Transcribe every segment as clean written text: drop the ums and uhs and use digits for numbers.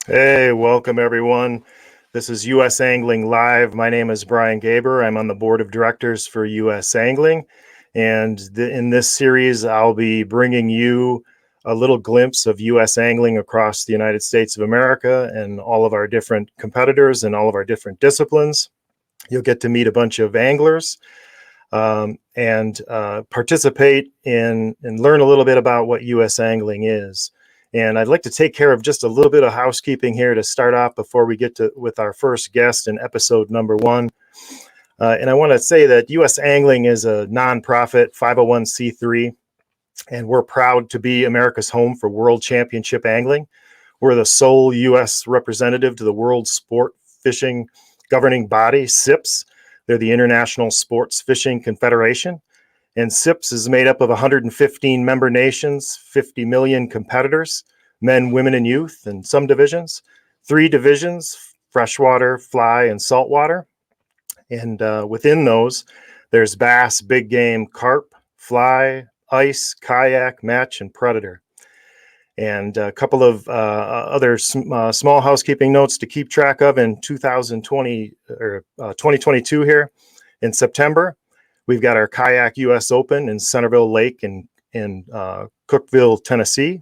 Hey, welcome everyone. This is USAngling Live. My name is Brian Gilbert. I'm on the board of directors for USAngling. And in this series, I'll be bringing you a little glimpse of USAngling across the United States of America and all of our different competitors and all of our different disciplines. You'll get to meet a bunch of anglers and participate in and learn a little bit about what USAngling is. And I'd like to take care of just a little bit of housekeeping here to start off before we get to with our first guest in episode number 1. And I want to say that USAngling is a nonprofit 501c3, and we're proud to be America's home for World Championship Angling. We're the sole U.S. representative to the World Sport Fishing Governing Body, SIPS. They're the International Sports Fishing Confederation. And SIPS is made up of 115 member nations, 50 million competitors, men, women, and youth in some divisions, 3 divisions, freshwater, fly, and saltwater. And within those, there's bass, big game, carp, fly, ice, kayak, match, and predator. And a couple of other small housekeeping notes to keep track of in 2020 or 2022 here in September. We've got our Kayak US Open in Centerville Lake in Cookeville, Tennessee.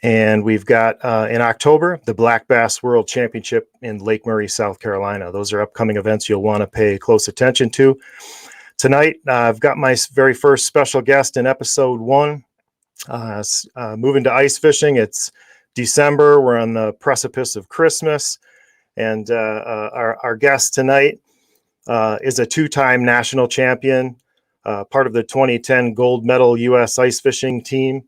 And we've got in October, the Black Bass World Championship in Lake Murray, South Carolina. Those are upcoming events you'll want to pay close attention to. Tonight, I've got my very first special guest in episode 1. Moving to ice fishing. It's December. We're on the precipice of Christmas. And our guest tonight is a 2-time national champion, part of the 2010 gold medal U.S. ice fishing team.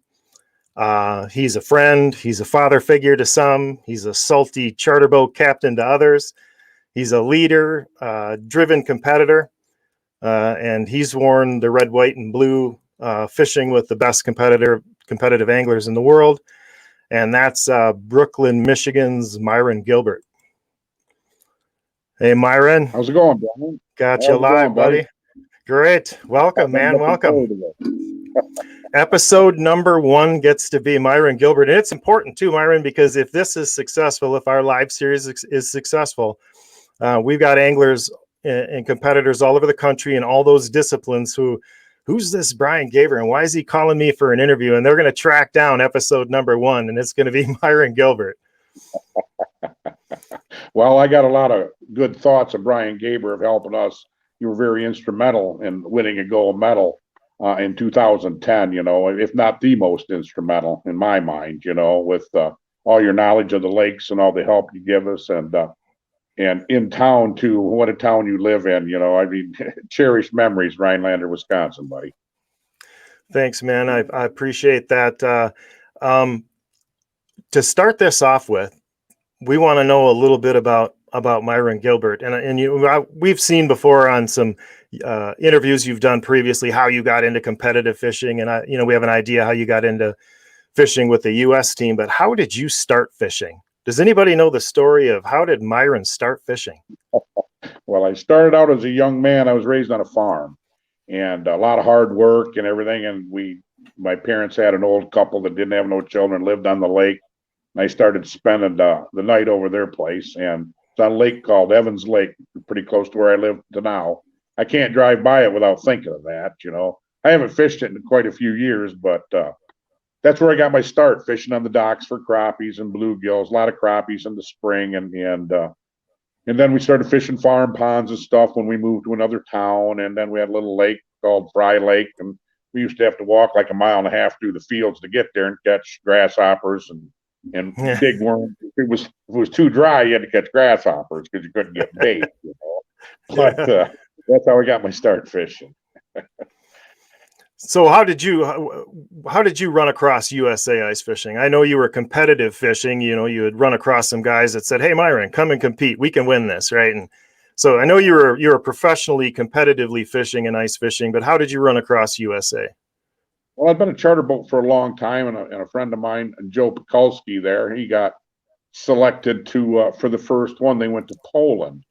He's a friend. He's a father figure to some. He's a salty charter boat captain to others. He's a leader, driven competitor, and he's worn the red, white, and blue fishing with the best competitive anglers in the world. And that's Brooklyn, Michigan's Myron Gilbert. Hey, Myron. How's it going, Brian? Got you live, buddy. Great. Welcome, man. Welcome. Episode number 1 gets to be Myron Gilbert. And it's important too, Myron, because if this is successful, if our live series is successful, we've got anglers and competitors all over the country in all those disciplines who's this Brian Gilbert and why is he calling me for an interview? And they're going to track down episode number 1, and it's going to be Myron Gilbert. Well, I got a lot of good thoughts of Brian Gilbert of helping us. You were very instrumental in winning a gold medal in 2010, if not the most instrumental in my mind, with all your knowledge of the lakes and all the help you give us. And in town, too, what a town you live in, cherished memories, Rhinelander, Wisconsin, buddy. Thanks, man. I appreciate that. To start this off with, we want to know a little bit about Myron Gilbert, and we've seen before on some interviews you've done previously how you got into competitive fishing, and we have an idea how you got into fishing with the U.S. team. But how did you start fishing? Does anybody know the story of how did Myron start fishing? Well, I started out as a young man. I was raised on a farm, and a lot of hard work and everything. And my parents had an old couple that didn't have no children, lived on the lake. And I started spending the night over their place, and it's on a lake called Evans Lake, pretty close to where I live to now. I can't drive by it without thinking of that, I haven't fished it in quite a few years, but that's where I got my start, fishing on the docks for crappies and bluegills, a lot of crappies in the spring, and then we started fishing farm ponds and stuff when we moved to another town, and then we had a little lake called Fry Lake, and we used to have to walk like 1.5 miles through the fields to get there and catch grasshoppers and big worms. If it was too dry, you had to catch grasshoppers because you couldn't get bait. But that's how I got my start fishing. So how did you run across USA ice fishing? I know you were competitive fishing. You had run across some guys that said, "Hey, Myron, come and compete. We can win this," right? And so I know you were professionally, competitively fishing and ice fishing. But how did you run across USA? Well, I've been a charter boat for a long time, and a friend of mine, Joe Pekulski, there, he got selected to for the first one. They went to Poland,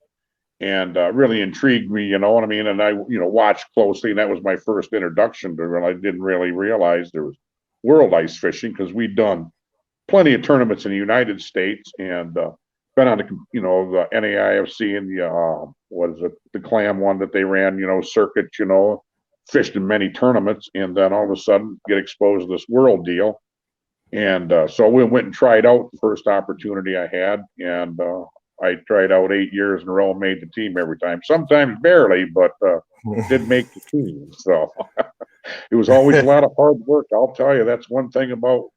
and really intrigued me. You know what I mean? And I, watched closely, and that was my first introduction to it. I didn't really realize there was world ice fishing because we'd done plenty of tournaments in the United States, and been on the the NAIFC and the what is it, the clam one that they ran, circuit, fished in many tournaments, and then all of a sudden get exposed to this world deal. And so we went and tried out the first opportunity I had, and I tried out 8 years in a row and made the team every time. Sometimes barely, but did make the team. So it was always a lot of hard work. I'll tell you, that's one thing about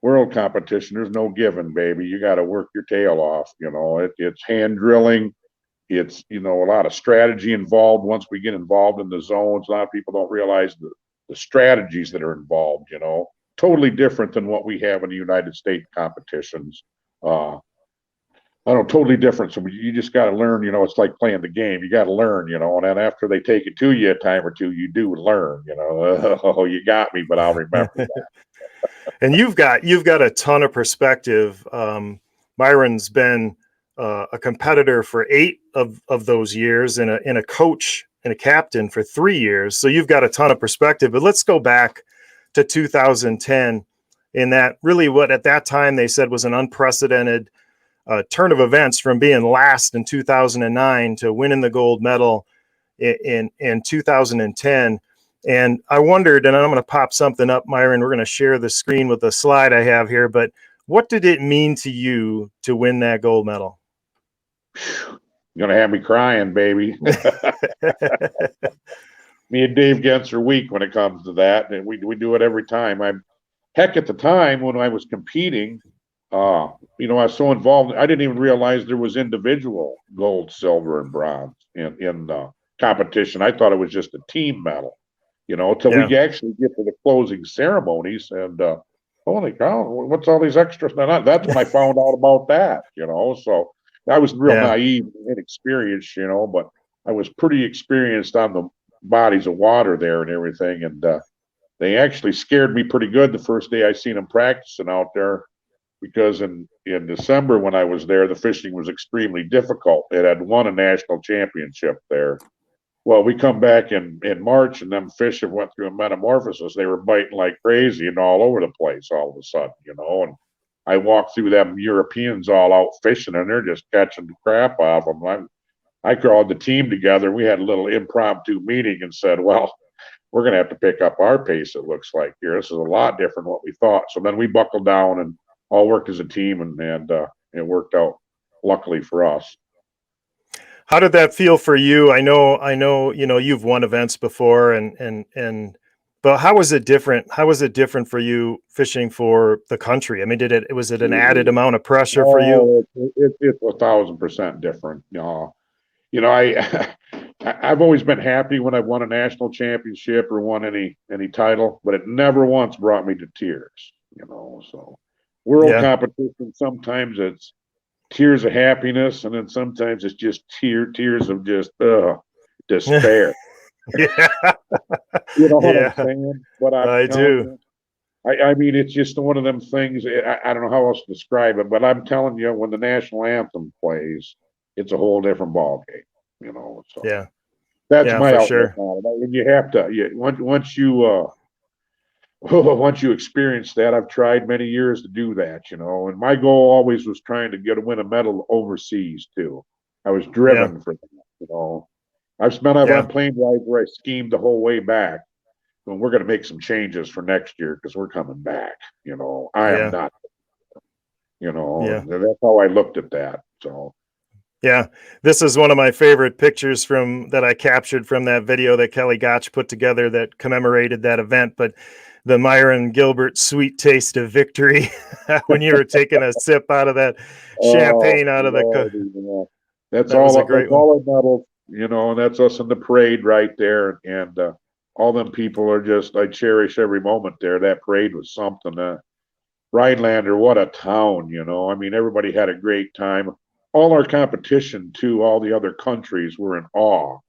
world competition. There's no giving, baby. You got to work your tail off. It's hand drilling. It's, a lot of strategy involved. Once we get involved in the zones, a lot of people don't realize the strategies that are involved, totally different than what we have in the United States competitions. I don't know, totally different. So you just got to learn, it's like playing the game. You got to learn, and then after they take it to you a time or two, you do learn, oh, you got me, but I'll remember that. And you've got a ton of perspective. Myron's been a competitor for 8 of those years, and a coach and a captain for 3 years. So you've got a ton of perspective. But let's go back to 2010, in that really what at that time they said was an unprecedented turn of events, from being last in 2009 to winning the gold medal in 2010. And I wondered, and I'm going to pop something up, Myron, we're going to share the screen with the slide I have here, but what did it mean to you to win that gold medal? You're going to have me crying, baby. Me and Dave Gents are weak when it comes to that, and we do it every time. Heck, at the time when I was competing, I was so involved, I didn't even realize there was individual gold, silver, and bronze in competition. I thought it was just a team medal, till we actually get to the closing ceremonies, and holy cow, what's all these extras? That's when I found out about that, so I was real naive and inexperienced, but I was pretty experienced on the bodies of water there and everything, and they actually scared me pretty good the first day I seen them practicing out there, because in December when I was there, the fishing was extremely difficult. It had won a national championship there. Well, we come back in March, and them fish have went through a metamorphosis. They were biting like crazy and all over the place all of a sudden, and I walked through them Europeans all out fishing, and they're just catching the crap off them. I called the team together. We had a little impromptu meeting and said, well, we're going to have to pick up our pace, it looks like here. This is a lot different than what we thought. So then we buckled down and all worked as a team, and it worked out, luckily for us. How did that feel for you? I know, you've won events before, but how was it different? How was it different for you fishing for the country? I mean, was it an added amount of pressure for you? It's 1,000% different. I've always been happy when I've won a national championship or won any title, but it never once brought me to tears. So world competition, sometimes it's tears of happiness, and then sometimes it's just tears of just despair. Yeah. What I'm saying? But I do. I mean, it's just one of them things. I don't know how else to describe it, but I'm telling you, when the national anthem plays, it's a whole different ball game. So that's my outlook on it. And you have to, once you experience that. I've tried many years to do that, and my goal always was trying to win a medal overseas too. I was driven for that, I've on plane rides where I schemed the whole way back. And we're going to make some changes for next year because we're coming back. I am not. That's how I looked at that. So. Yeah, this is one of my favorite pictures that I captured from that video that Kelly Gotch put together that commemorated that event. But the Myron Gilbert sweet taste of victory when you were taking a sip out of that champagne out of the. That's all our medals, and that's us in the parade right there. And all them people are just, I cherish every moment there. That parade was something. Rhinelander, what a town, I mean, everybody had a great time. All our competition too, all the other countries were in awe.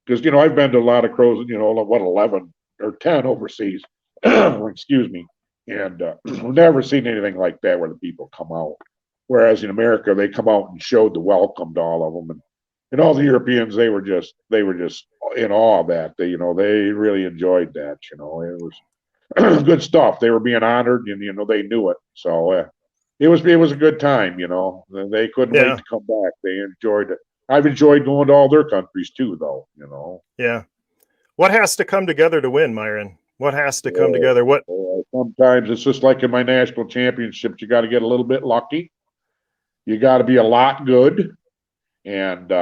Because, I've been to a lot of crows, 11 or 10 overseas, excuse me. And we've never seen anything like that where the people come out. Whereas in America, they come out and showed the welcome to all of them. And all the Europeans, they were just in awe of that. They really enjoyed that. It was good stuff. They were being honored, and they knew it. So it was a good time, you know. They couldn't wait Yeah. to come back. They enjoyed it. I've enjoyed going to all their countries too, though, you know. Yeah. What has to come together to win, Myron? What has to come Oh, together? What? sometimes it's just like in my national championships, you got to get a little bit lucky. You got to be a lot good, and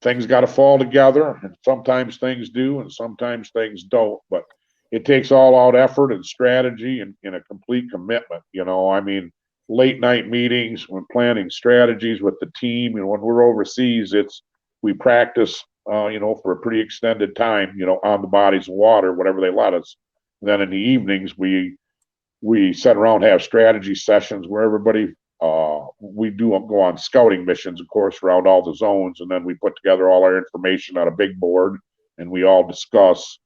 things got to fall together. And sometimes things do, and sometimes things don't. But it takes all out effort and strategy and a complete commitment. You know, I mean, late night meetings when planning strategies with the team. And when we're overseas, we practice, you know, for a pretty extended time. You know, on the bodies of water, whatever they let us. And then in the evenings, we sit around, have strategy sessions where everybody we do go on scouting missions, of course, around all the zones, and then we put together all our information on a big board, and we all discuss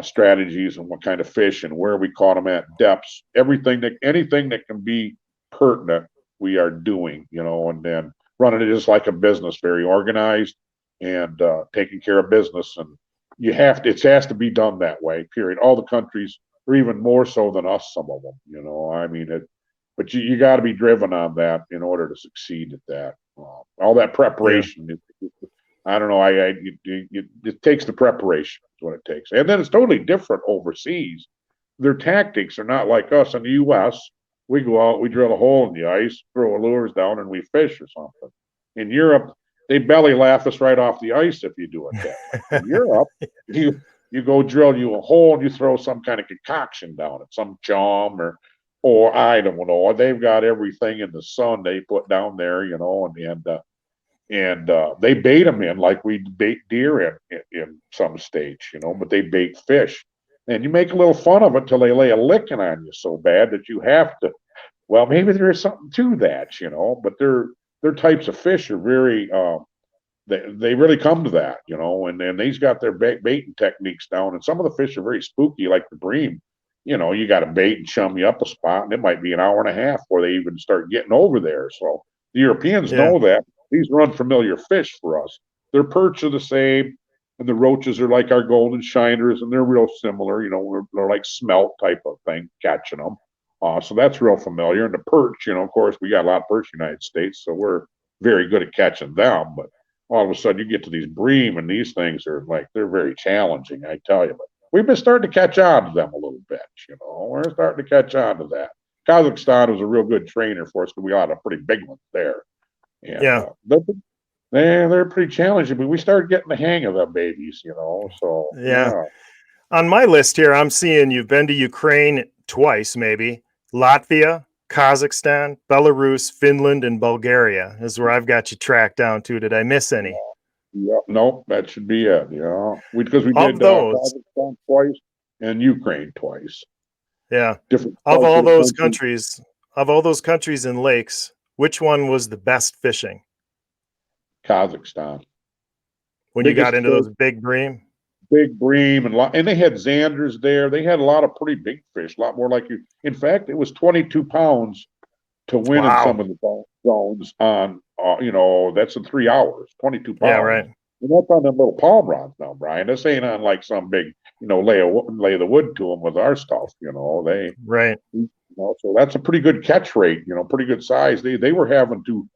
strategies and what kind of fish and where we caught them at, depths, anything that can be pertinent, we are doing, you know, and then running it just like a business, very organized and taking care of business. And it has to be done that way. Period. All the countries, or even more so than us, some of them, you know. I mean, but you got to be driven on that in order to succeed at that. All that Yeah. preparation, I don't know. It takes the preparation. Is what it takes, and then it's totally different overseas. Their tactics are not like us in the U.S. We go out, we drill a hole in the ice, throw lures down, and we fish or something. In Europe, they belly laugh us right off the ice if you do it that way. In Europe, you go drill you a hole and you throw some kind of concoction down it, some chum or I don't know. They've got everything in the sun they put down there, you know, and they bait them in like we bait deer in some states, you know, but they bait fish. And you make a little fun of it till they lay a licking on you so bad that you have to. Well, maybe there is something to that, you know. But their types of fish are very they really come to that, you know. And they've got their baiting techniques down. And some of the fish are very spooky, like the bream. You know, you got to bait and chum you up a spot, and it might be an hour and a half before they even start getting over there. So the Europeans Yeah. know that. These are unfamiliar fish for us. Their perch are the same, and the roaches are like our golden shiners, and they're real similar. You know, they're like smelt type of thing, catching them. So that's real familiar. And the perch, you know, of course, we got a lot of perch in the United States, so we're very good at catching them. But all of a sudden, you get to these bream, and these things are like they're very challenging, I tell you. But we've been starting to catch on to them a little bit. You know, we're starting to catch on to that. Kazakhstan was a real good trainer for us because we got a pretty big one there. And Yeah. they're pretty challenging, but we started getting the hang of them babies, you know. So Yeah. On my list here, I'm seeing you've been to Ukraine twice, maybe Latvia, Kazakhstan, Belarus, Finland, and Bulgaria is where I've got you tracked down to. Did I miss any? yeah, nope, that should be it. Yeah, because we Of did those, Kazakhstan twice and Ukraine twice. yeah, Different of parts all of the those country. countries, of all those countries and lakes, which one was the best fishing Kazakhstan, when you got biggest into fish, those big bream? big bream, and they had Xanders there. They had a lot of pretty big fish, a lot more like you. In fact, it was 22 pounds to win in some Wow. of the zones on, you know, that's in 3 hours, 22 Yeah, pounds. right. And that's on them little palm rods now, Brian. This ain't on like some big, you know, lay the wood to them with our stuff, you know. Right. You know, so that's a pretty good catch rate, you know, pretty good size. They were having to,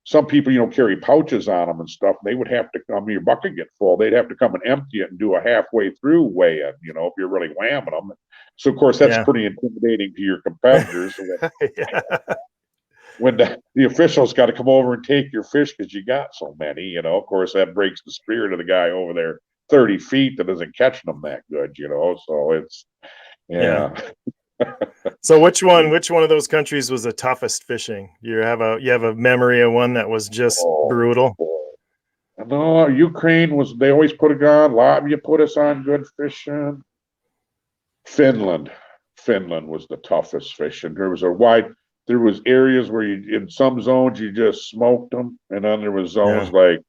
some people, you know, carry pouches on them and stuff. They would have to, I mean, your bucket get full. They'd have to come and empty it and do a halfway through weigh in, you know, if you're really whamming them. So, of course, that's Yeah. pretty intimidating to your competitors. Yeah. When the officials got to come over and take your fish because you got so many, you know, of course, that breaks the spirit of the guy over there 30 feet that isn't catching them that good, you know. So it's, Yeah. yeah. So which one of those countries was the toughest fishing? You have a memory of one that was just Oh, brutal? boy. No, Ukraine was, they always put it on. Latvia put us on good fishing. Finland. Finland was the toughest fishing. There was areas where you, in some zones, you just smoked them. And then there was zones Yeah. like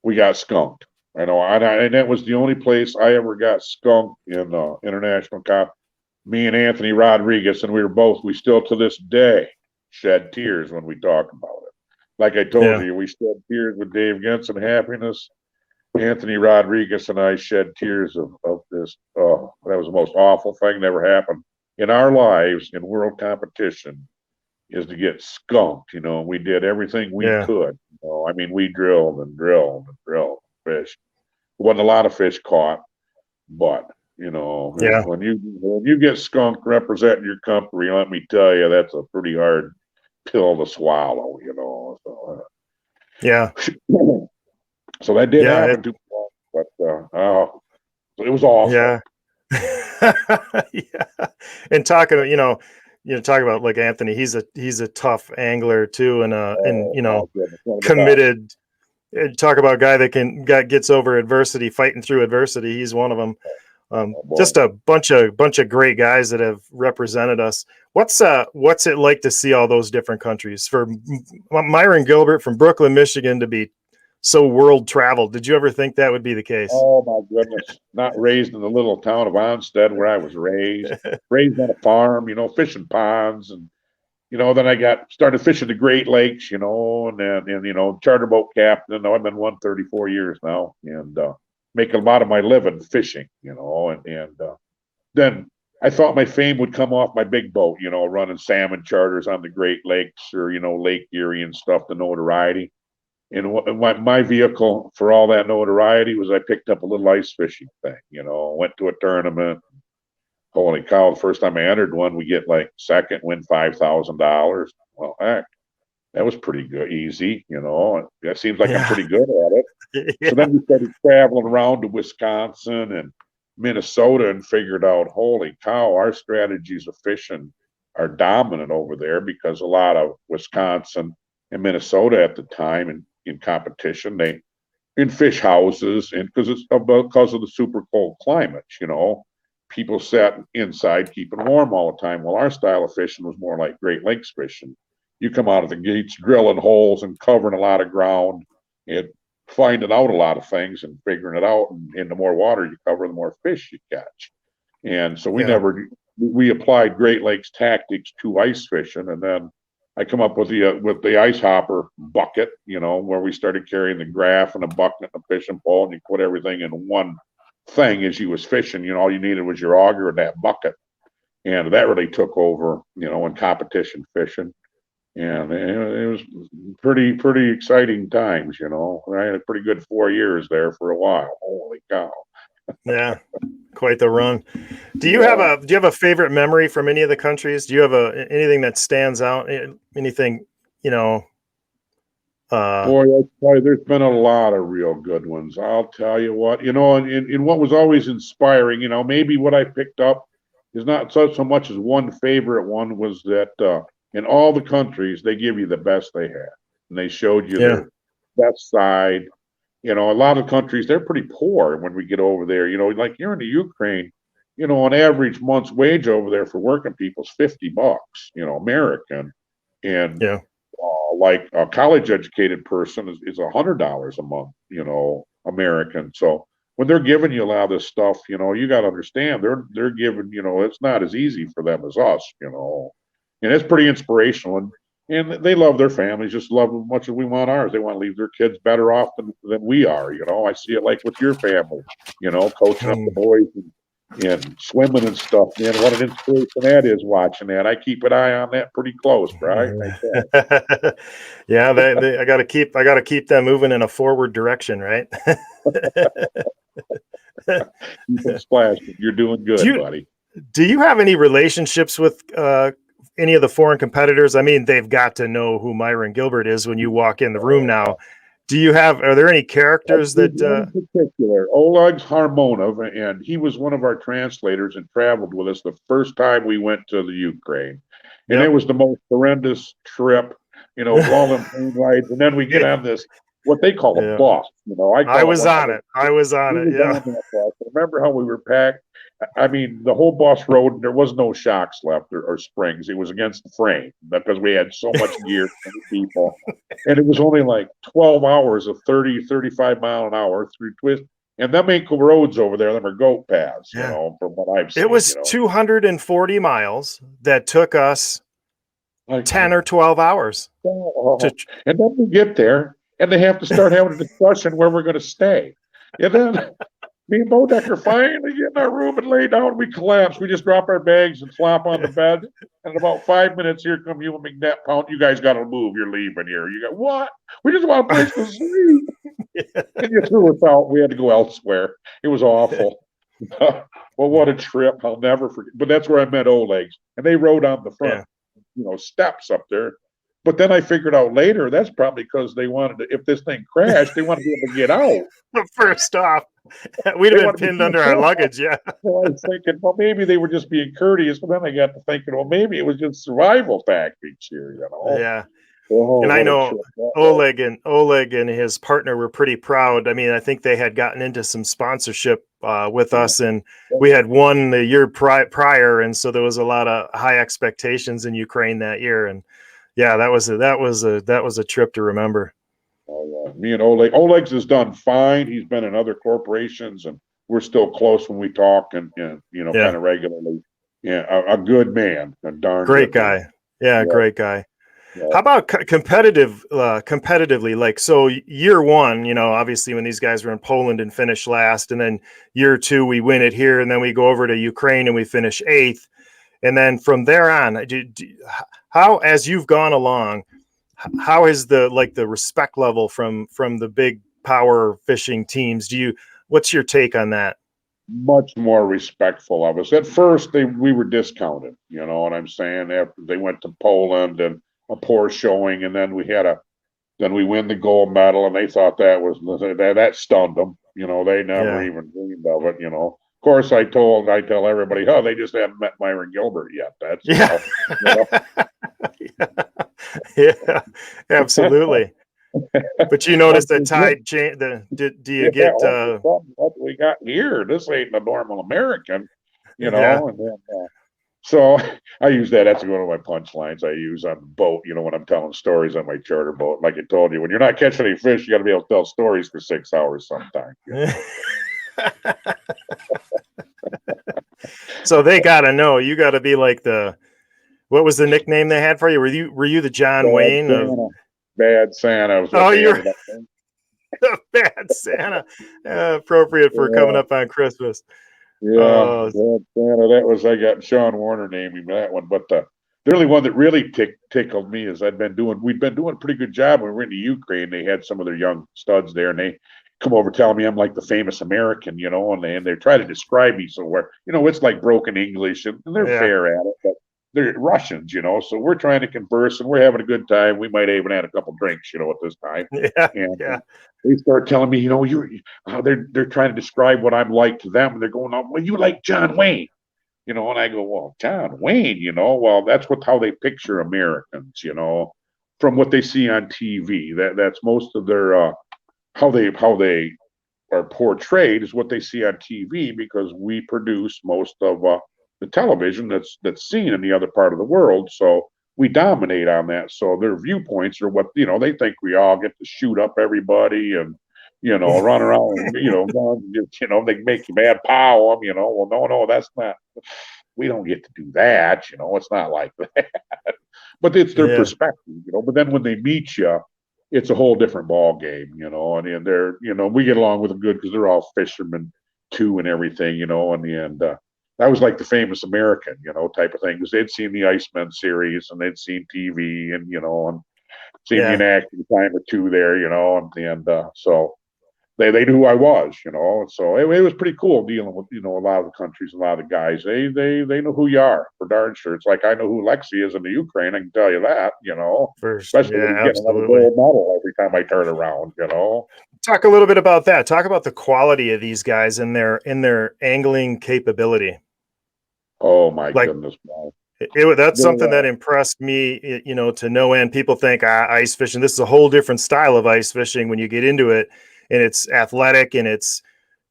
we got skunked. I know. And that was the only place I ever got skunked in international comp. Me and Anthony Rodriguez, and we still to this day shed tears when we talk about it. Like I told Yeah. you, we shed tears with Dave Genson happiness. Anthony Rodriguez and I shed tears of this. Oh, that was the most awful thing that ever happened in our lives in world competition. is to get skunked. We did everything we Yeah. could. I mean, we drilled and drilled and drilled fish. Wasn't a lot of fish caught, but Yeah. when you get skunked representing your company, let me tell you, that's a pretty hard pill to swallow. Yeah. So that did Yeah. happen to me, but it was awful. Yeah. Yeah. And talking, talk about like Anthony, he's a tough angler too, and Oh my goodness, one of the best. committed. Talk about a guy that gets over adversity, fighting through adversity. He's one of them. Oh boy. Just a bunch of great guys that have represented us. What's it like to see all those different countries? For Myron Gilbert from Brooklyn, Michigan, to be so world traveled. Did you ever think that would be the case? Oh my goodness. Not raised in the little town of Onstead where I was raised. Raised on a farm, fishing ponds, and then I got started fishing the Great Lakes, and then charter boat captain. I've been 134 years now, and making a lot of my living fishing, and then I thought my fame would come off my big boat, running salmon charters on the Great Lakes or Lake Erie and stuff, the notoriety. And my vehicle for all that notoriety was I picked up a little ice fishing thing, went to a tournament. Holy cow, the first time I entered one, we get like second, win $5,000. Well, heck, that was pretty good, easy, It seems like I'm Yeah. pretty good at it. So Yeah. then we started traveling around to Wisconsin and Minnesota and figured out, holy cow, our strategies of fishing are dominant over there because a lot of Wisconsin and Minnesota at the time in competition, they in fish houses, and because of the super cold climates, people sat inside keeping warm all the time. Well, our style of fishing was more like Great Lakes fishing. You come out of the gates drilling holes and covering a lot of ground and finding out a lot of things and figuring it out. And the more water you cover, the more fish you catch. And so Yeah. we applied Great Lakes tactics to ice fishing, and then I come up with the ice hopper bucket, where we started carrying the graph and a bucket and a fishing pole, and you put everything in one thing as you was fishing. All you needed was your auger and that bucket, and that really took over, in competition fishing. And it was pretty exciting times. I had a pretty good 4 years there for a while. Holy cow! Yeah. Quite the run. Do you have a favorite memory from any of the countries? Do you have anything that stands out? Anything, Boy, I tell you, there's been a lot of real good ones. I'll tell you what, and what was always inspiring, maybe what I picked up is not so much as one favorite one was that in all the countries, they give you the best they had. And they showed you yeah. their best side. A lot of countries, they're pretty poor when we get over there. Like you're in the Ukraine, an average month's wage over there for working people's $50, American. And Yeah. like a college educated person is $100 a month, American. So when they're giving you a lot of this stuff, you got to understand they're giving, it's not as easy for them as us, and it's pretty inspirational. And they love their families, just love as much as we want ours. They want to leave their kids better off than we are. I see it like with your family, coaching up the boys and swimming and stuff. Man, what an inspiration that is watching that. I keep an eye on that pretty close, Brian. Yeah, I gotta keep them moving in a forward direction, right? You can splash. You're doing good, buddy. Do you have any relationships with any of the foreign competitors? I mean, they've got to know who Myron Gilbert is when you walk in the room now. Are there any characters that in particular, Oleg Harmonov, and he was one of our translators and traveled with us the first time we went to the Ukraine. And it was the most horrendous trip, all them plane rides. And then we get on this, what they call a bus. I was on it. Yeah. Remember how we were packed? I mean, the whole bus rode, and there was no shocks left or springs. It was against the frame because we had so much gear from people. And it was only like 12 hours of 30, 35 mile an hour through twist. And them ain't roads over there, them are goat paths, from what I've seen. It was 240 miles that took us 10 or 12 hours. And then we get there, and they have to start having a discussion where we're going to stay. And then Me and Bodecker finally get in our room and lay down. We collapse. We just drop our bags and flop on the bed. And in about 5 minutes, here come you and McNabb Pound. You guys got to move. You're leaving here. You got what? We just want a place to sleep. And you threw us out. We had to go elsewhere. It was awful. Well, what a trip. I'll never forget. But that's where I met Oleg's. And they rode on the front, steps up there. But then I figured out later that's probably because they wanted to, if this thing crashed, they wanted to be able to get out. But first off, we'd have been pinned under our luggage, yeah. So I was thinking, well, maybe they were just being courteous. But then I got to thinking, well, maybe it was just survival tactics here, Yeah. Oh, and I know Oleg and his partner were pretty proud. I mean, I think they had gotten into some sponsorship with us, and we had won the year prior, and so there was a lot of high expectations in Ukraine that year. And yeah, that was a trip to remember. Oh, yeah. Me and Oleg's has done fine. He's been in other corporations, and we're still close when we talk, and kind of regularly. Yeah, a good man, a darn great guy. Man. Yeah, great guy. Yeah. How about competitively? Like, so year one, obviously when these guys were in Poland and finished last, and then year two, we win it here, and then we go over to Ukraine and we finish 8th. And then from there on, how, as you've gone along, how is the respect level from the big power fishing teams? What's your take on that? Much more respectful of us. At first, we were discounted. You know what I'm saying? After they went to Poland and a poor showing, and then we win the gold medal, and they thought that stunned them. They never even dreamed of it. Of course, I tell everybody, oh, they just hadn't met Myron Gilbert yet. That's yeah, absolutely. But you notice the tide change. Do you get what we got here? This ain't a normal American, And then, so I use that. That's one of my punchlines I use on the boat. When I'm telling stories on my charter boat. Like I told you, when you're not catching any fish, you got to be able to tell stories for 6 hours sometimes. So they got to know. You got to be like what was the nickname they had for you? Were you the John Wayne? Bad Santa. Oh, you're the Bad Santa. Appropriate for coming up on Christmas. Yeah, Bad Santa. That was, I got Sean Warner naming that one. But the only one that really tickled me is we'd been doing a pretty good job when we were in the Ukraine. They had some of their young studs there, and they come over telling me I'm like the famous American, and they try to describe me. So it's like broken English, and they're fair at it, but they're Russians, so we're trying to converse and we're having a good time. We might even had a couple drinks, at this time. They start telling me, they're trying to describe what I'm like to them. And they're going, oh, well, you like John Wayne, and I go, well, John Wayne, well, that's how they picture Americans, from what they see on TV. That's most of their, how they are portrayed is what they see on TV, because we produce most of, the television that's seen in the other part of the world. So we dominate on that. So their viewpoints are what, they think we all get to shoot up everybody and, run around, guns, they make you mad pow them, well, no, that's not, we don't get to do that. It's not like that, but it's their perspective, but then when they meet you, it's a whole different ball game, and they're, we get along with them good because they're all fishermen too and everything, and that was like the famous American, type of thing, because they'd seen the Iceman series and they'd seen TV and, and seen me in acting a time or two there, and so they knew who I was, so it was pretty cool dealing with, a lot of the countries, a lot of the guys, they know who you are for darn sure. It's like, I know who Lexi is in the Ukraine. I can tell you that, especially when you get another gold medal every time I turn around, Talk a little bit about that. Talk about the quality of these guys and their angling capability. Oh my goodness, man. That's something that impressed me, to no end. People think ice fishing, this is a whole different style of ice fishing when you get into it, and it's athletic, and it's,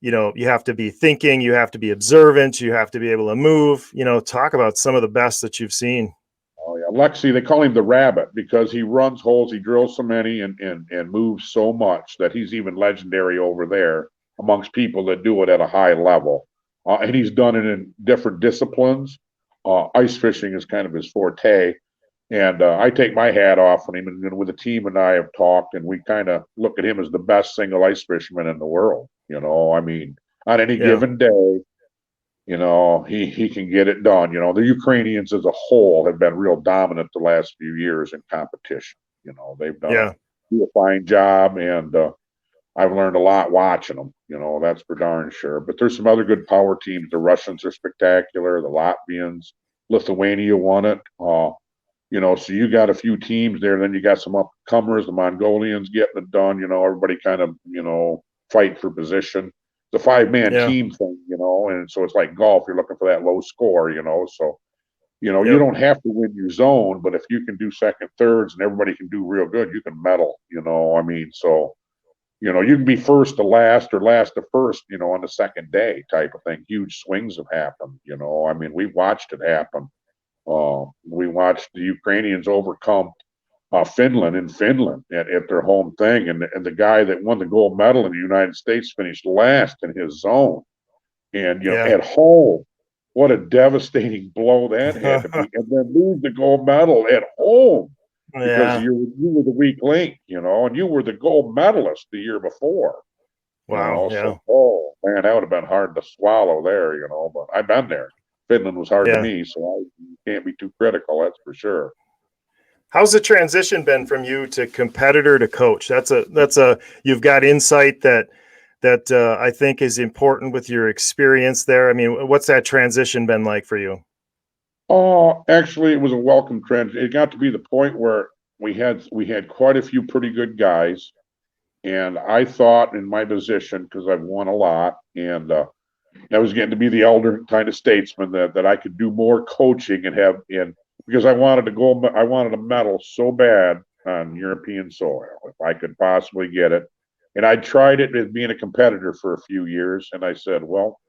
you have to be thinking, you have to be observant, you have to be able to move, talk about some of the best that you've seen. Oh yeah. Lexi, they call him the rabbit because he runs holes, he drills so many and moves so much that he's even legendary over there amongst people that do it at a high level. And he's done it in different disciplines. Ice fishing is kind of his forte. And I take my hat off on him. And with the team and I have talked, and we kind of look at him as the best single ice fisherman in the world. I mean, on any Yeah. given day, he can get it done. The Ukrainians as a whole have been real dominant the last few years in competition. They've done Yeah. a fine job, and I've learned a lot watching them. That's for darn sure. But there's some other good power teams. The Russians are spectacular. The Latvians, Lithuania won it. So you got a few teams there. Then you got some upcomers. The Mongolians getting it done. Everybody kind of fight for position. The 5-man Yeah. team thing, and so it's like golf. You're looking for that low score, So you Yep. don't have to win your zone, but if you can do second, thirds, and everybody can do real good, you can medal. So you can be first to last or last to first, on the second day type of thing. Huge swings have happened. We've watched it happen. We watched the Ukrainians overcome Finland in Finland at their home thing, and the guy that won the gold medal in the United States finished last in his zone, and Yeah. at home, what a devastating blow that had to be, and then lose the gold medal at home because Yeah. you were the weak link, and you were the gold medalist the year before, Wow. Yeah. So oh man, that would have been hard to swallow there, but I've been there. Finland was hard to Yeah. me, so I can't be too critical, that's for sure. How's the transition been from you to competitor to coach? You've got insight that I think is important with your experience there. I mean, what's that transition been like for you? Oh, actually, it was a welcome trend. It got to be the point where we had quite a few pretty good guys, and I thought in my position, because I've won a lot, and I was getting to be the elder kind of statesman that I could do more coaching and because I wanted a medal so bad on European soil if I could possibly get it, and I tried it as being a competitor for a few years, and I said, well,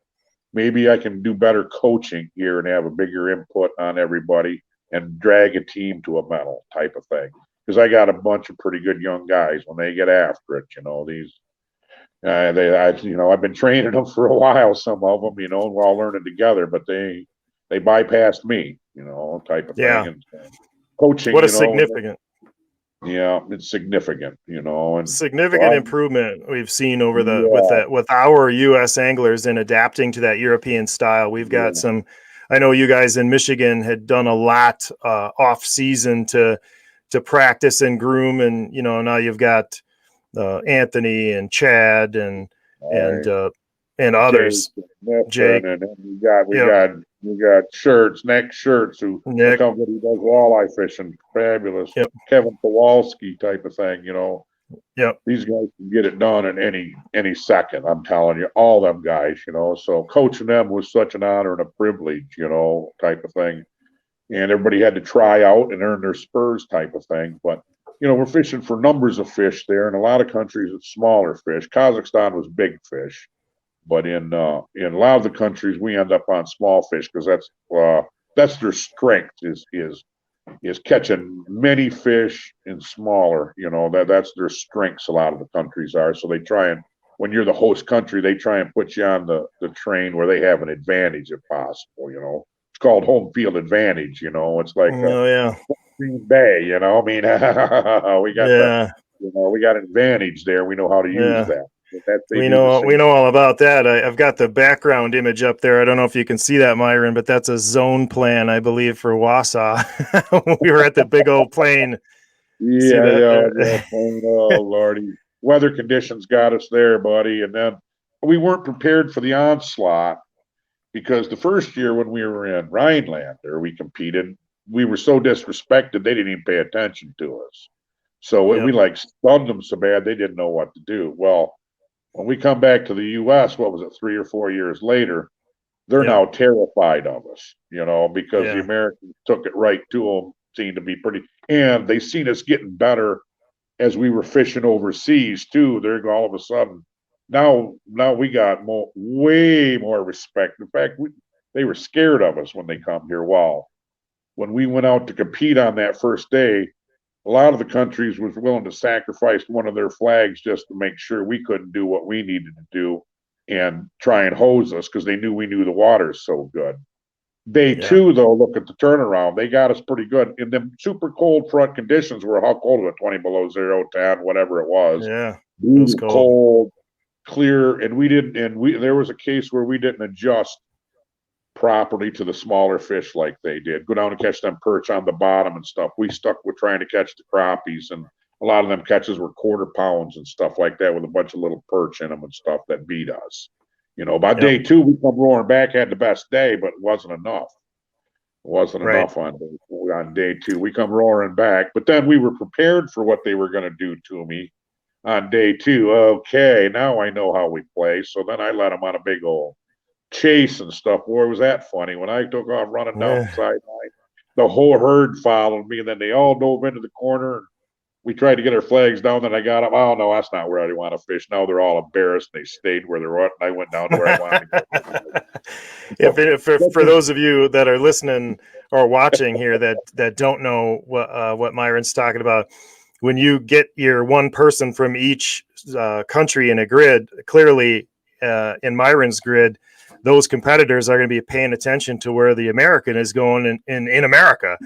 maybe I can do better coaching here and have a bigger input on everybody and drag a team to a medal type of thing. Because I got a bunch of pretty good young guys when they get after it. I've been training them for a while. Some of them, and we're all learning together. But they bypassed me, type of Yeah. thing. And coaching, What a significant. Yeah, it's significant, and significant so improvement we've seen over yeah, with our US anglers in adapting to that European style. We've got yeah, I know you guys in Michigan had done a lot off season to practice and groom, and now you've got Anthony and Chad and I, uh, and Jake others. and Mifflin, Jake, and then we yep, got Nick Shirts, who a Nick, company who does walleye fishing, fabulous. yep, Kevin Kowalski type of thing, yep, These guys can get it done in any second. I'm telling you, all them guys, So coaching them was such an honor and a privilege, type of thing. And everybody had to try out and earn their spurs, type of thing. But we're fishing for numbers of fish there. In a lot of countries, it's smaller fish. Kazakhstan was big fish. But in a lot of the countries, we end up on small fish because that's their strength is catching many fish in smaller. That's their strengths. A lot of the countries are, so they try and when you're the host country, they try and put you on the train where they have an advantage if possible. It's called home field advantage. It's like oh yeah, Green Bay. I mean, yeah, we got an advantage there. We know how to use yeah. that. They We do the know same. all about that. I've got the background image up there. I don't know if you can see that, Myron, but that's a zone plan, I believe, for Wausau. We were at the big old plane. See Yeah, that yeah, yeah. there? Oh, Lordy. Weather conditions got us there, buddy. And then we weren't prepared for the onslaught because the first year when we were in Rhineland or we competed, we were so disrespected, they didn't even pay attention to us. So we Yep. like stunned them so bad they didn't know what to do. Well, when we come back to the US, what was it, 3 or 4 years later, they're Yep. now terrified of us, because the Yeah. Americans took it right to them, seemed to be pretty, and they seen us getting better as we were fishing overseas too. They're all of a sudden now we got way more respect. In fact, they were scared of us when they come here. Well, when we went out to compete on that first day, a lot of the countries was willing to sacrifice one of their flags just to make sure we couldn't do what we needed to do and try and hose us because they knew we knew the waters so good. They Yeah. too, though, look at the turnaround. They got us pretty good in them super cold front conditions. Were how cold was it? 20 below zero, 10, whatever it was. Yeah. It was Brutal cold. cold. clear, and there was a case where we didn't adjust properly to the smaller fish like they did. Go down and catch them perch on the bottom and stuff. We stuck with trying to catch the crappies, and a lot of them catches were quarter pounds and stuff like that with a bunch of little perch in them and stuff that beat us. By day 2, we come roaring back, had the best day, but it wasn't enough. It wasn't enough on day 2. We come roaring back, but then we were prepared for what they were going to do to me on day 2. Okay, now I know how we play. So then I let them on a big old chase and stuff. Boy, was that funny. When I took off running down the sideline, the whole herd followed me, and then they all dove into the corner. And we tried to get our flags down, then I got them. Oh, no, that's not where I want to fish. Now they're all embarrassed. They stayed where they're at, and I went down to where I wanted to go. For those of you that are listening or watching here that don't know what Myron's talking about, when you get your one person from each country in a grid, clearly in Myron's grid, those competitors are going to be paying attention to where the American is going in America.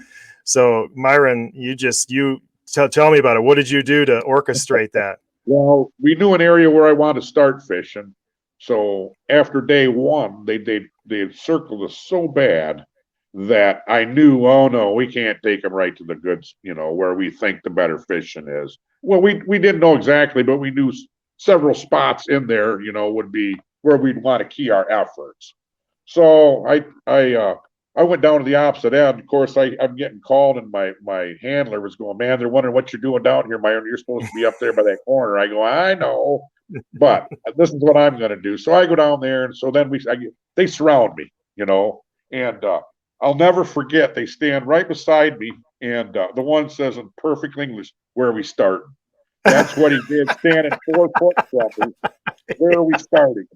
So Myron, you tell me about it. What did you do to orchestrate that? Well, we knew an area where I wanted to start fishing. So after day 1, they circled us so bad that I knew, oh no, we can't take them right to the goods, where we think the better fishing is. Well, we didn't know exactly, but we knew several spots in there, would be where we'd want to key our efforts. So I went down to the opposite end. Of course, I'm getting called, and my handler was going, man, they're wondering what you're doing down here, Myron. You're supposed to be up there by that corner. I go, I know, but this is what I'm going to do. So I go down there, and so then they surround me, and I'll never forget. They stand right beside me, and the one says in perfect English, "Where are we starting?" That's what he did, standing 4 foot from me. Where are we starting?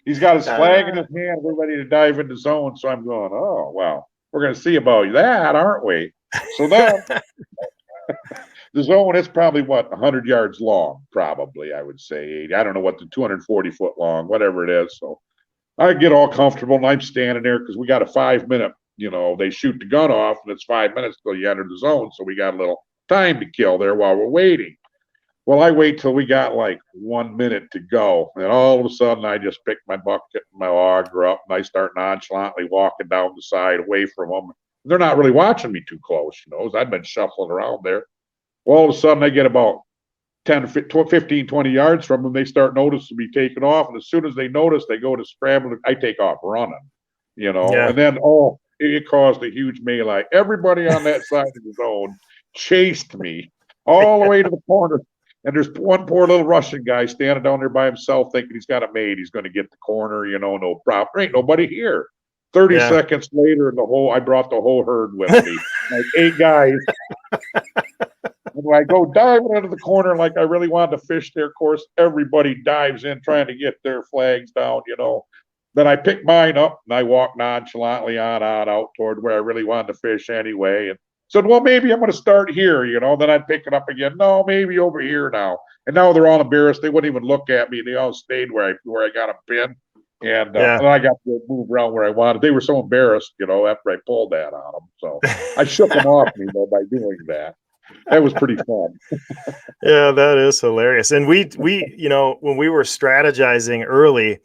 He's got his flag in his hand. We're ready to dive into zone. So I'm going, oh, well, we're going to see about that, aren't we? So then the zone is probably, 100 yards long, probably, I would say. I don't know what the 240 foot long, whatever it is. So I get all comfortable, and I'm standing there because we got a 5-minute, they shoot the gun off, and it's 5 minutes till you enter the zone. So we got a little time to kill there while we're waiting. Well, I wait till we got like 1 minute to go, and all of a sudden I just pick my bucket and my auger up, and I start nonchalantly walking down the side away from them. They're not really watching me too close, as I've been shuffling around there. Well, all of a sudden I get about 10, 15, 20 yards from them. They start noticing me taking off, and as soon as they notice, they go to scramble. I take off running, and then, it caused a huge melee. Everybody on that side of the zone chased me all the way to the corner. And there's one poor little Russian guy standing down there by himself thinking he's got it made. He's going to get the corner, no problem. There ain't nobody here. 30 seconds later, I brought the whole herd with me. Like 8 guys. And when I go diving into the corner like I really wanted to fish there, of course, everybody dives in trying to get their flags down, Then I pick mine up and I walk nonchalantly on out toward where I really wanted to fish anyway. And said, well, maybe I'm going to start here, Then I'd pick it up again. No, maybe over here now. And now they're all embarrassed. They wouldn't even look at me. They all stayed where I got a pin. And then I got to move around where I wanted. They were so embarrassed, after I pulled that on them. So I shook them off me, by doing that. That was pretty fun. Yeah, that is hilarious. And we when we were strategizing early,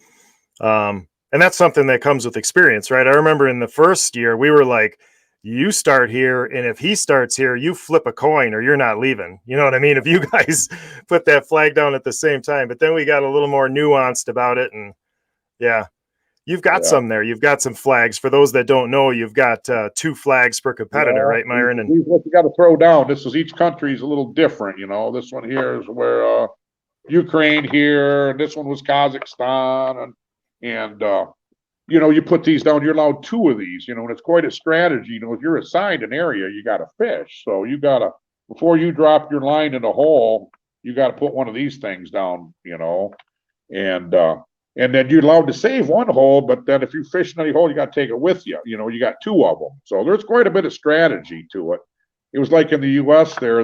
and that's something that comes with experience, right? I remember in the first year, we were like, you start here, and if he starts here, you flip a coin or you're not leaving. You know what I mean? If you guys put that flag down at the same time. But then we got a little more nuanced about it. And you've got some there. You've got some flags. For those that don't know, you've got 2 flags per competitor, right, Myron? And what you got to throw down. This is each country is a little different. This one here is where Ukraine here. This one was Kazakhstan, and you put these down, you're allowed 2 of these, and it's quite a strategy. If you're assigned an area, you got to fish. So you got to, before you drop your line in the hole, you got to put one of these things down, and then you're allowed to save 1 hole, but then if you fish another hole, you got to take it with you. You got 2 of them. So there's quite a bit of strategy to it. It was like in the U.S. there,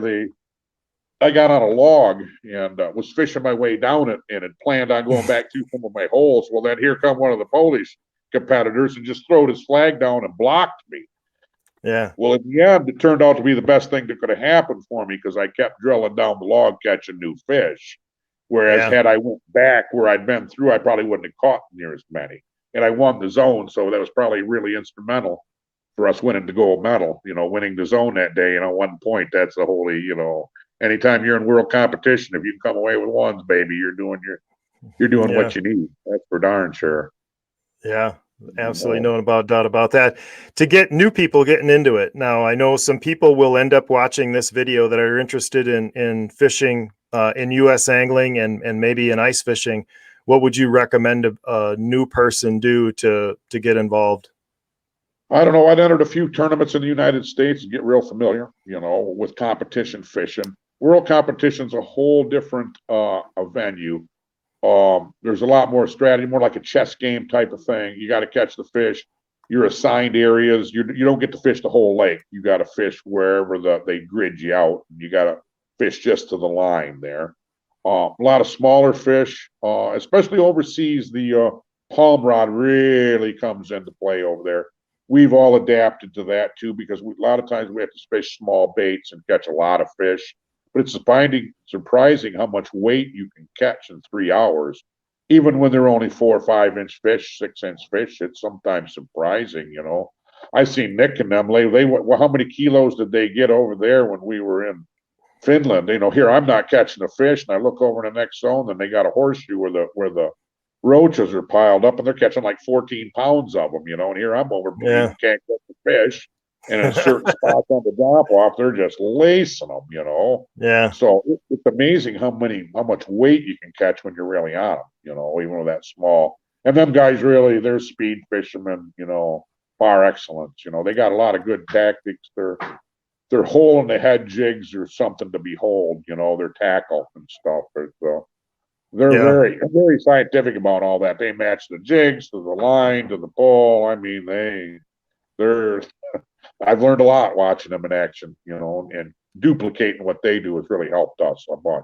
I got on a log and was fishing my way down it and had planned on going back to some of my holes. Well, then here come one of the Polish competitors and just throwed his flag down and blocked me. Yeah. Well, in the end, it turned out to be the best thing that could have happened for me because I kept drilling down the log, catching new fish. Whereas Yeah. had I went back where I'd been through, I probably wouldn't have caught near as many. And I won the zone, so that was probably really instrumental for us winning the gold medal. Winning the zone that day, 1 point. That's the holy. Anytime you're in world competition, if you can come away with ones, baby, you're doing Yeah. what you need. That's for darn sure. Yeah. Absolutely no doubt about that. To get new people getting into it. Now, I know some people will end up watching this video that are interested in fishing in US angling and maybe in ice fishing. What would you recommend a new person do to get involved? I don't know. I'd entered a few tournaments in the United States and get real familiar, with competition fishing. World competition's a whole different a venue. There's a lot more strategy, more like a chess game type of thing. You got to catch the fish. You're assigned areas. You don't get to fish the whole lake. You got to fish wherever they grid you out. You got to fish just to the line there. A lot of smaller fish, especially overseas. The palm rod really comes into play over there. We've all adapted to that too, because a lot of times we have to fish small baits and catch a lot of fish. But it's surprising how much weight you can catch in 3 hours, even when they're only 4 or 5 inch fish, 6 inch fish. It's sometimes surprising. I seen Nick and them. How many kilos did they get over there when we were in Finland? Here I'm not catching a fish, and I look over in the next zone, and they got a horseshoe where the roaches are piled up, and they're catching like 14 pounds of them. And here I'm over, Yeah. can't get the fish. And in certain spots on the drop off, they're just lacing them, Yeah. So it's amazing how much weight you can catch when you're really on them, even with that small. And them guys really, they're speed fishermen, par excellence. They got a lot of good tactics. Their hole in the head jigs are something to behold. Their tackle and stuff. They're Yeah. very, very scientific about all that. They match the jigs to the line to the pole. I mean, they're. I've learned a lot watching them in action, and duplicating what they do has really helped us a bunch.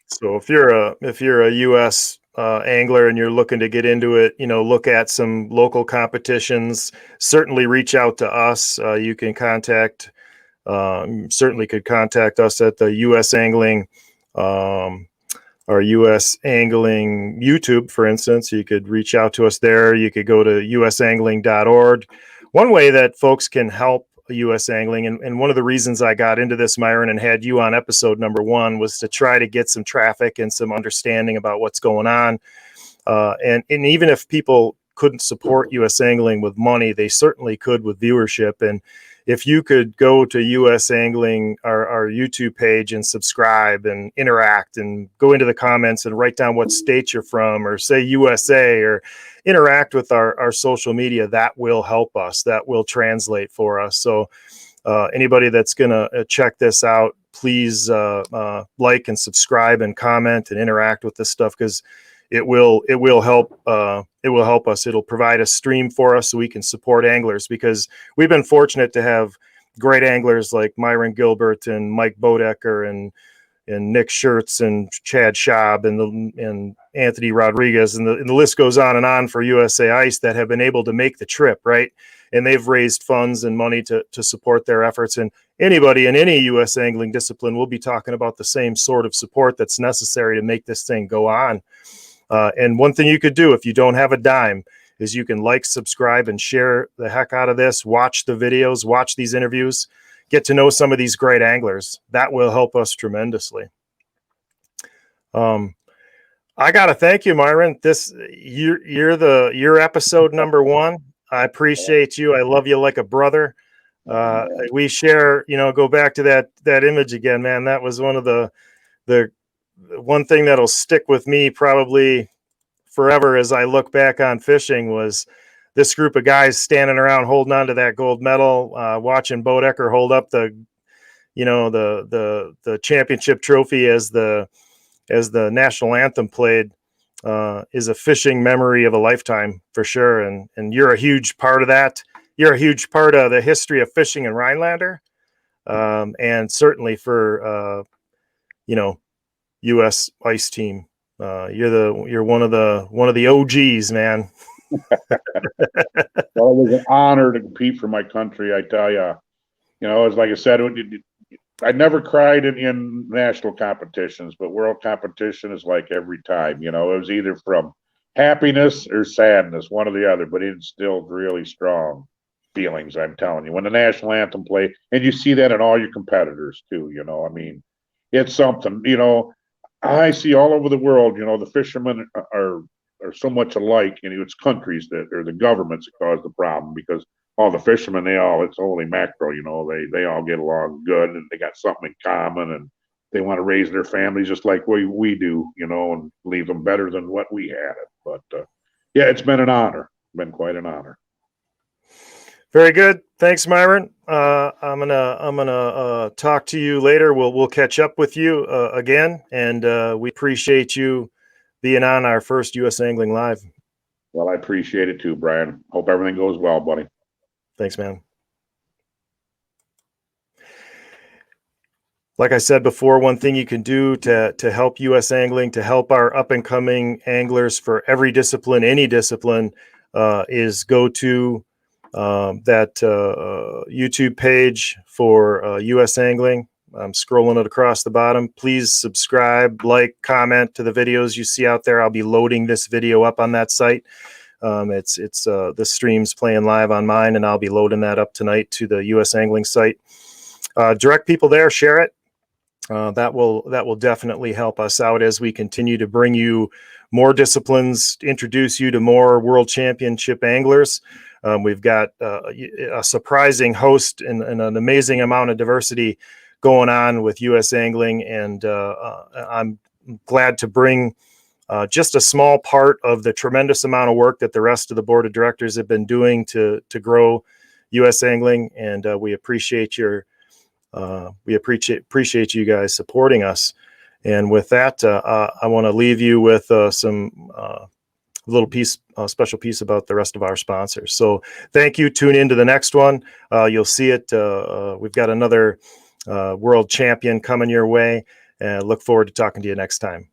So if you're a US angler and you're looking to get into it, look at some local competitions. Certainly reach out to us. You can certainly could contact us at the USAngling our USAngling YouTube, for instance. You could reach out to us there. You could go to usangling.org. One way that folks can help USAngling, and one of the reasons I got into this, Myron, and had you on episode number 1 was to try to get some traffic and some understanding about what's going on. And even if people couldn't support USAngling with money, they certainly could with viewership. And if you could go to USAngling, our YouTube page, and subscribe and interact and go into the comments and write down what state you're from or say USA or interact with our social media, that will help us. That will translate for us. So anybody that's going to check this out, please like and subscribe and comment and interact with this stuff, because it will help. It will help us. It'll provide a stream for us so we can support anglers, because we've been fortunate to have great anglers like Myron Gilbert and Mike Bodecker and Nick Schertz and Chad Schaub and Anthony Rodriguez, and the list goes on and on for USA Ice, that have been able to make the trip, right? And they've raised funds and money to support their efforts. And anybody in any US angling discipline will be talking about the same sort of support that's necessary to make this thing go on. And one thing you could do if you don't have a dime is you can like, subscribe, and share the heck out of this. Watch the videos, watch these interviews, get to know some of these great anglers. That will help us tremendously. I got to thank you, Myron. You're episode number 1. I appreciate you. I love you like a brother. We share, go back to that image again, man. That was one of the one thing that'll stick with me probably forever as I look back on fishing, was this group of guys standing around holding on to that gold medal, watching Bodecker hold up the championship trophy as the national anthem played, is a fishing memory of a lifetime for sure. And you're a huge part of that. You're a huge part of the history of fishing in Rhinelander, and certainly for U.S. Ice Team. You're one of the OGs, man. Well, it was an honor to compete for my country. I tell you, it's like I said, I never cried in national competitions, but world competition is like every time, you know, it was either from happiness or sadness, one or the other, but it instilled really strong feelings, I'm telling you. When the national anthem play, and you see that in all your competitors too, you know, I mean, it's something, you know, I see all over the world, you know, the fishermen are so much alike, and it's countries that or the governments that cause the problem because all the fishermen, it's holy mackerel, you know, they all get along good and they got something in common and they want to raise their families just like we do, you know, and leave them better than what we had it. But yeah, it's been an honor, been quite an honor. Very good. Thanks, Myron. I'm gonna talk to you later. We'll catch up with you again, and we appreciate you being on our first U.S. Angling Live. Well, I appreciate it too, Brian. Hope everything goes well, buddy. Thanks, man. Like I said before, one thing you can do to help U.S. Angling, to help our up and coming anglers for every discipline, any discipline, is go to that YouTube page for U.S. Angling. I'm scrolling it across the bottom. Please subscribe, like, comment to the videos you see out there. I'll be loading this video up on that site. It's the stream's playing live on mine, and I'll be loading that up tonight to the U.S. Angling site. Direct people there, share it. That will definitely help us out as we continue to bring you more disciplines, introduce you to more world championship anglers. We've got a surprising host and an amazing amount of diversity going on with U.S. Angling, and I'm glad to bring just a small part of the tremendous amount of work that the rest of the board of directors have been doing to grow U.S. Angling, and we appreciate appreciate you guys supporting us. And with that, I want to leave you with some little piece, special piece about the rest of our sponsors. So thank you. Tune into the next one. You'll see it. We've got another world champion coming your way, and look forward to talking to you next time.